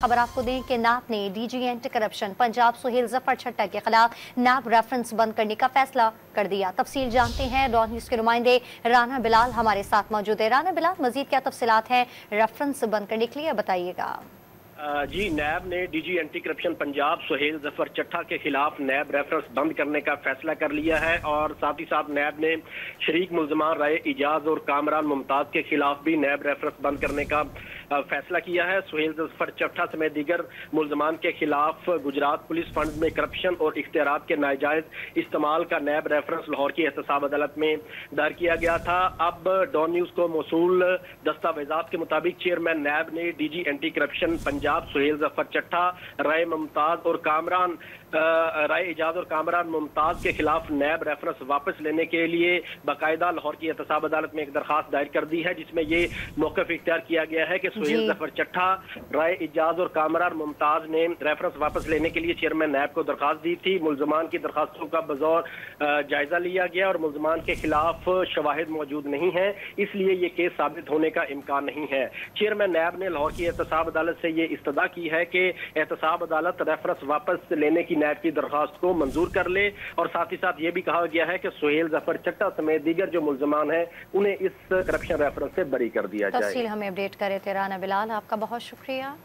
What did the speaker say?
खबर आपको दें कि नैब ने DG anti corruption Punjab Suhail Zafar Chattha के खिलाफ नैब रेफरेंस बंद करने का फैसला कर दिया। तफसील जानते हैं, डॉन न्यूज़ के नुमाइंदे राना बिलाल हमारे साथ मौजूद है। राना बिलाल, मजीद क्या तफसीलात हैं रेफरेंस बंद करने के लिए, बताइएगा। जी, नैब ने DG anti corruption Punjab Suhail Zafar Chattha के खिलाफ नैब रेफरेंस बंद करने का फैसला कर लिया है और साथ ही साथ नैब ने शरीक मुल्जमान राय इजाज और कामरान मुमताज के खिलाफ भी नैब रेफरेंस बंद करने का फैसला किया है। सुहेल जफर चट्टा समेत दीगर मुल्जमान के खिलाफ गुजरात पुलिस फंड में करप्शन और इख्तियारात के नाजायज इस्तेमाल का नैब रेफरेंस लाहौर की एहतसाब अदालत में दायर किया गया था। अब डॉन न्यूज़ को मौसूल दस्तावेजात के मुताबिक चेयरमैन नैब ने DG anti corruption Punjab Suhail Zafar Chattha, Rai Mumtaz और कामरान राय इजाज और कामरान मुमताज के खिलाफ नैब रेफरेंस वापस लेने के लिए बाकायदा लाहौर की एहतसाब अदालत में एक दरखास्त दायर कर दी है, जिसमें ये मौक़िफ़ इख्तियार किया गया है कि सुहेल जफर चट्टा, राय इजाज और कामरान मुमताज ने रेफरेंस वापस लेने के लिए चेयरमैन नैब को दरखास्त दी थी। मुल्जमान की दरखास्तों का बज़ौर जायजा लिया गया और मुल्जमान के खिलाफ शवाहिद मौजूद नहीं है, इसलिए ये केस साबित होने का इम्कान नहीं है। चेयरमैन नैब ने लाहौर की एहतसाब अदालत से ये इस्तदा की है कि एहतसाब अदालत रेफरेंस वापस लेने की नैब की दरखास्त को मंजूर कर ले और साथ ही साथ ये भी कहा गया है कि सुहेल जफर चट्टा समेत दीगर जो मुल्जमान हैं उन्हें इस करप्शन रेफरेंस से बरी कर दिया जाए। तफसील हमें अपडेट करे थे राना बिलाल, आपका बहुत शुक्रिया।